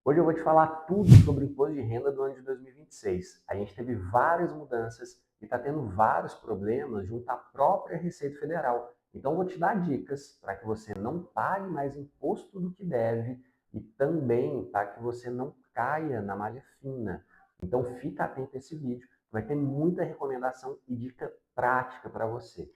Hoje eu vou te falar tudo sobre o imposto de renda do ano de 2026. A gente teve várias mudanças e está tendo vários problemas junto à própria Receita Federal. Então, eu vou te dar dicas para que você não pague mais imposto do que deve e também para que você não caia na malha fina. Então, fica atento a esse vídeo, vai ter muita recomendação e dica prática para você.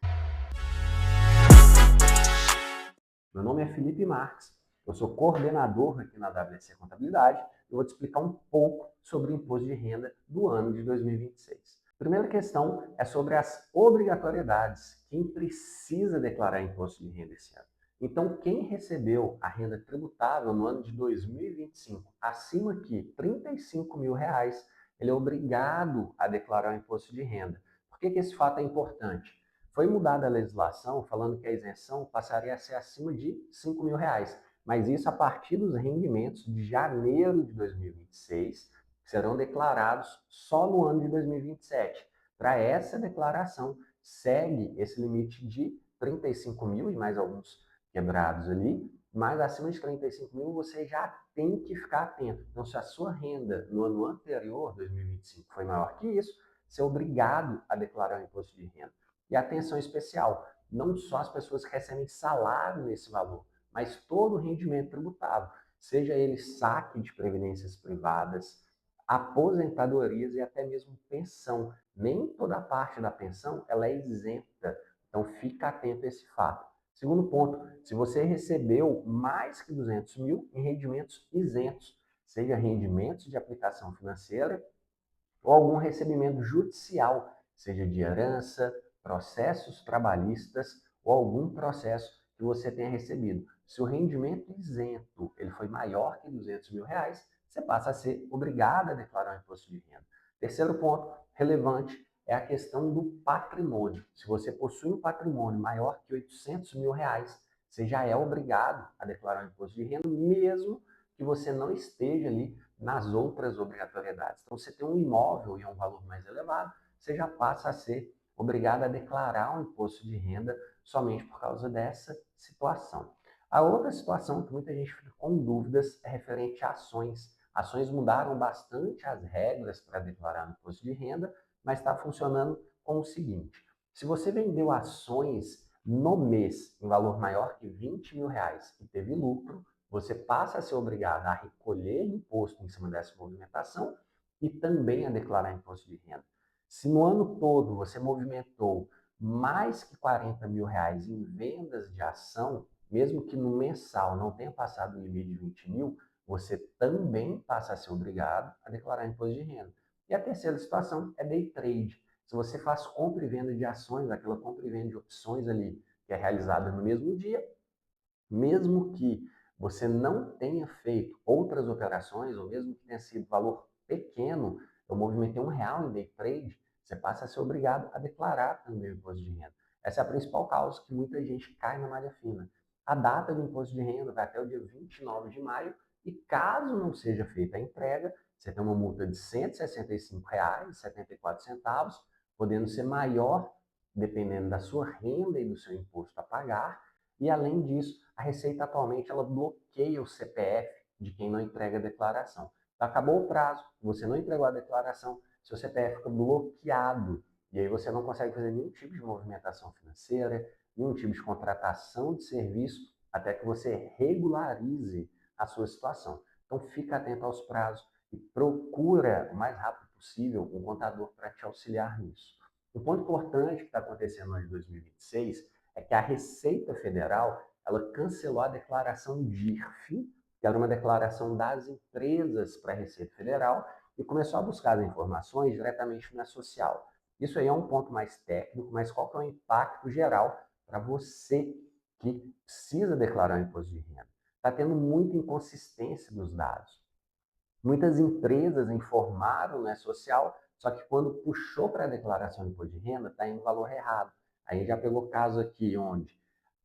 Meu nome é Felipe Marques, eu sou coordenador aqui na WC Contabilidade e vou te explicar um pouco sobre o imposto de renda do ano de 2026. A primeira questão é sobre as obrigatoriedades. Quem precisa declarar imposto de renda esse ano? Então, quem recebeu a renda tributável no ano de 2025 acima de R$ 35.000, ele é obrigado a declarar o imposto de renda. Por que esse fato é importante? Foi mudada a legislação falando que a isenção passaria a ser acima de R$ 5.000, mas isso a partir dos rendimentos de janeiro de 2026, que serão declarados só no ano de 2027. Para essa declaração, segue esse limite de 35 mil e mais alguns quebrados ali, mas acima de 35 mil você já tem que ficar atento. Então, se a sua renda no ano anterior, 2025, foi maior que isso, você é obrigado a declarar o imposto de renda. E atenção especial, não só as pessoas que recebem salário nesse valor, mas todo o rendimento tributável, seja ele saque de previdências privadas, aposentadorias e até mesmo pensão. Nem toda parte da pensão ela é isenta, então fica atento a esse fato. Segundo ponto, se você recebeu mais que 200 mil em rendimentos isentos, seja rendimentos de aplicação financeira ou algum recebimento judicial, seja de herança, processos trabalhistas ou algum processo que você tenha recebido. Se o rendimento isento ele foi maior que R$ 200.000, você passa a ser obrigado a declarar o imposto de renda. Terceiro ponto relevante é a questão do patrimônio. Se você possui um patrimônio maior que R$ 800.000, você já é obrigado a declarar o imposto de renda, mesmo que você não esteja ali nas outras obrigatoriedades. Então, você tem um imóvel e é um valor mais elevado, você já passa a ser obrigado a declarar um imposto de renda somente por causa dessa situação. A outra situação que muita gente fica com dúvidas é referente a ações. Ações mudaram bastante as regras para declarar o imposto de renda, mas está funcionando com o seguinte: se você vendeu ações no mês em valor maior que R$ 20.000 e teve lucro, você passa a ser obrigado a recolher imposto em cima dessa movimentação e também a declarar imposto de renda. Se no ano todo você movimentou mais que R$ 40.000 em vendas de ação, mesmo que no mensal não tenha passado o limite de 20 mil, você também passa a ser obrigado a declarar imposto de renda. E a terceira situação é day trade. Se você faz compra e venda de ações, aquela compra e venda de opções ali, que é realizada no mesmo dia, mesmo que você não tenha feito outras operações, ou mesmo que tenha sido valor pequeno, eu movimentei R$ 1 em day trade, você passa a ser obrigado a declarar também o imposto de renda. Essa é a principal causa que muita gente cai na malha fina. A data do imposto de renda vai até o dia 29 de maio e caso não seja feita a entrega, você tem uma multa de R$ 165,74, podendo ser maior dependendo da sua renda e do seu imposto a pagar, e além disso, a Receita atualmente ela bloqueia o CPF de quem não entrega a declaração. Então, acabou o prazo, você não entregou a declaração, seu CPF fica bloqueado. E aí você não consegue fazer nenhum tipo de movimentação financeira, nenhum tipo de contratação de serviço, até que você regularize a sua situação. Então fica atento aos prazos e procura o mais rápido possível um contador para te auxiliar nisso. Um ponto importante que está acontecendo no ano de 2026 é que a Receita Federal ela cancelou a declaração DIRF, que era uma declaração das empresas para a Receita Federal, e começou a buscar as informações diretamente na social. Isso aí é um ponto mais técnico, mas qual que é o impacto geral para você que precisa declarar o imposto de renda? Está tendo muita inconsistência dos dados. Muitas empresas informaram na social, só que quando puxou para a declaração de imposto de renda, está em valor errado. A gente já pegou caso aqui onde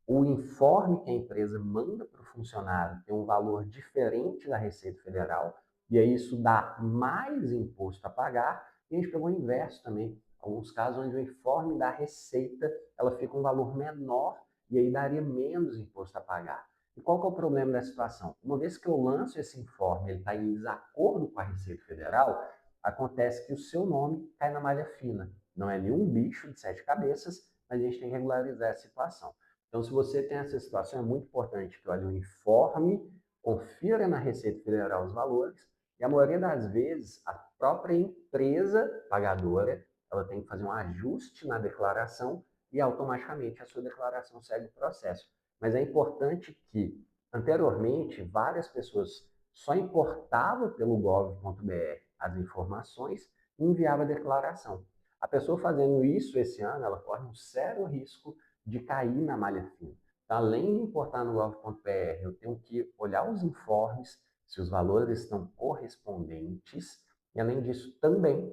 o informe que a empresa manda para o funcionário tem um valor diferente da Receita Federal, e aí isso dá mais imposto a pagar, e a gente pegou o inverso também. Alguns casos onde o informe da Receita ela fica um valor menor e aí daria menos imposto a pagar. E qual que é o problema da situação? Uma vez que eu lanço esse informe, ele está em desacordo com a Receita Federal, acontece que o seu nome cai na malha fina. Não é nenhum bicho de 7 cabeças, mas a gente tem que regularizar a situação. Então, se você tem essa situação, é muito importante que olhe o informe, confira na Receita Federal os valores, e a maioria das vezes, a própria empresa pagadora, ela tem que fazer um ajuste na declaração e automaticamente a sua declaração segue o processo. Mas é importante que, anteriormente, várias pessoas só importavam pelo gov.br as informações e enviavam a declaração. A pessoa fazendo isso esse ano, ela corre um sério risco de cair na malha fina. Então, além de importar no gov.br, eu tenho que olhar os informes, se os valores estão correspondentes, e além disso, também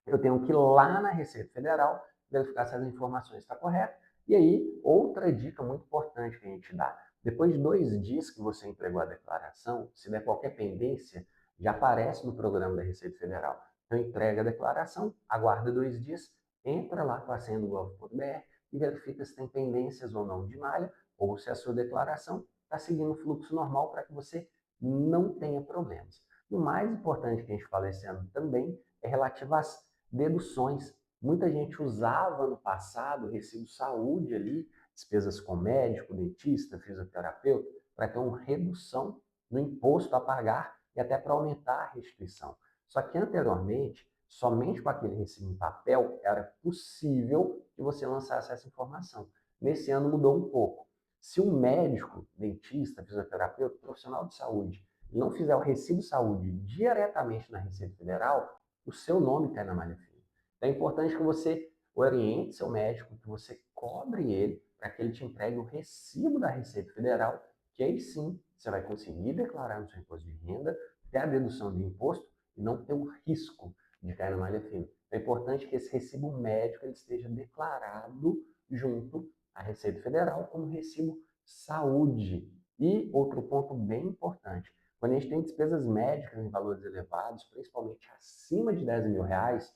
eu tenho que ir lá na Receita Federal verificar se as informações estão corretas. E aí, outra dica muito importante que a gente dá. Depois de 2 dias que você entregou a declaração, se der qualquer pendência, já aparece no programa da Receita Federal. Então, entrega a declaração, aguarda 2 dias, entra lá com a senha do gov.br e verifica se tem pendências ou não de malha, ou se a sua declaração está seguindo o fluxo normal para que você não tenha problemas. O mais importante que a gente fala esse ano também é relativo às deduções. Muita gente usava no passado o recibo saúde ali, despesas com médico, dentista, fisioterapeuta, para ter uma redução no imposto a pagar e até para aumentar a restituição. Só que anteriormente, somente com aquele recibo em papel era possível que você lançasse essa informação. Nesse ano mudou um pouco. Se um médico, dentista, fisioterapeuta, profissional de saúde não fizer o recibo saúde diretamente na Receita Federal, o seu nome cai na malha fina. Então é importante que você oriente seu médico, que você cobre ele, para que ele te entregue o recibo da Receita Federal, que aí sim você vai conseguir declarar no seu imposto de renda, ter a dedução de imposto e não ter o risco de cair na malha fina. É importante que esse recibo médico ele esteja declarado junto à Receita Federal como recibo saúde. E outro ponto bem importante, quando a gente tem despesas médicas em valores elevados, principalmente acima de 10 mil reais,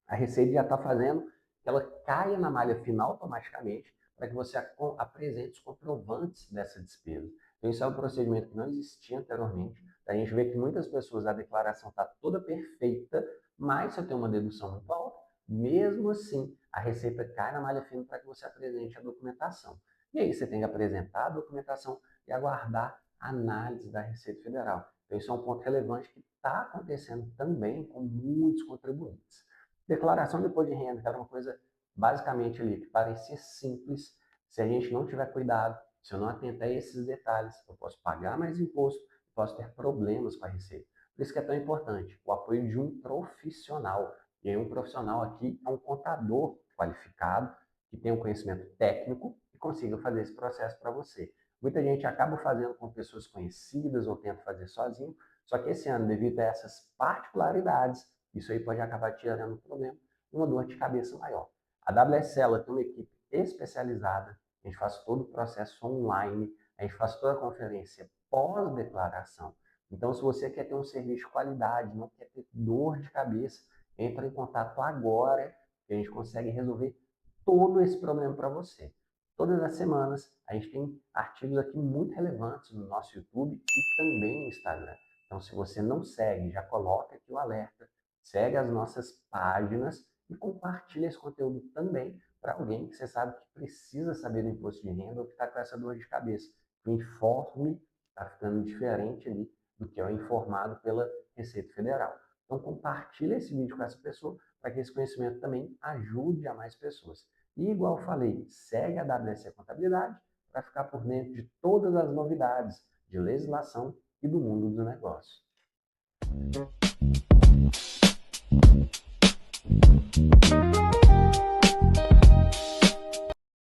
a Receita já está fazendo que ela caia na malha final automaticamente para que você apresente os comprovantes dessa despesa. Então, isso é um procedimento que não existia anteriormente. A gente vê que muitas pessoas, a declaração está toda perfeita, mas se eu tenho uma dedução muito alta, mesmo assim, a Receita cai na malha fina para que você apresente a documentação. E aí você tem que apresentar a documentação e aguardar a análise da Receita Federal. Então, isso é um ponto relevante que está acontecendo também com muitos contribuintes. Declaração de imposto de renda, que era uma coisa basicamente ali que parecia simples. Se a gente não tiver cuidado, se eu não atentar a esses detalhes, eu posso pagar mais imposto, posso ter problemas com a Receita. Por isso que é tão importante o apoio de um profissional. E aí um profissional aqui é um contador qualificado, que tem um conhecimento técnico e consiga fazer esse processo para você. Muita gente acaba fazendo com pessoas conhecidas ou tenta fazer sozinho, só que esse ano, devido a essas particularidades, isso aí pode acabar te gerando um problema e uma dor de cabeça maior. A WSL ela tem uma equipe especializada, a gente faz todo o processo online, a gente faz toda a conferência pós-declaração. Então, se você quer ter um serviço de qualidade, não quer ter dor de cabeça, entre em contato agora, que a gente consegue resolver todo esse problema para você. Todas as semanas, a gente tem artigos aqui muito relevantes no nosso YouTube e também no Instagram. Então, se você não segue, já coloca aqui o alerta, segue as nossas páginas e compartilha esse conteúdo também para alguém que você sabe que precisa saber do imposto de renda ou que está com essa dor de cabeça. O informe está ficando diferente ali do que é o informado pela Receita Federal. Então, compartilha esse vídeo com essa pessoa para que esse conhecimento também ajude a mais pessoas. E, igual eu falei, segue a WSE Contabilidade para ficar por dentro de todas as novidades de legislação e do mundo do negócio.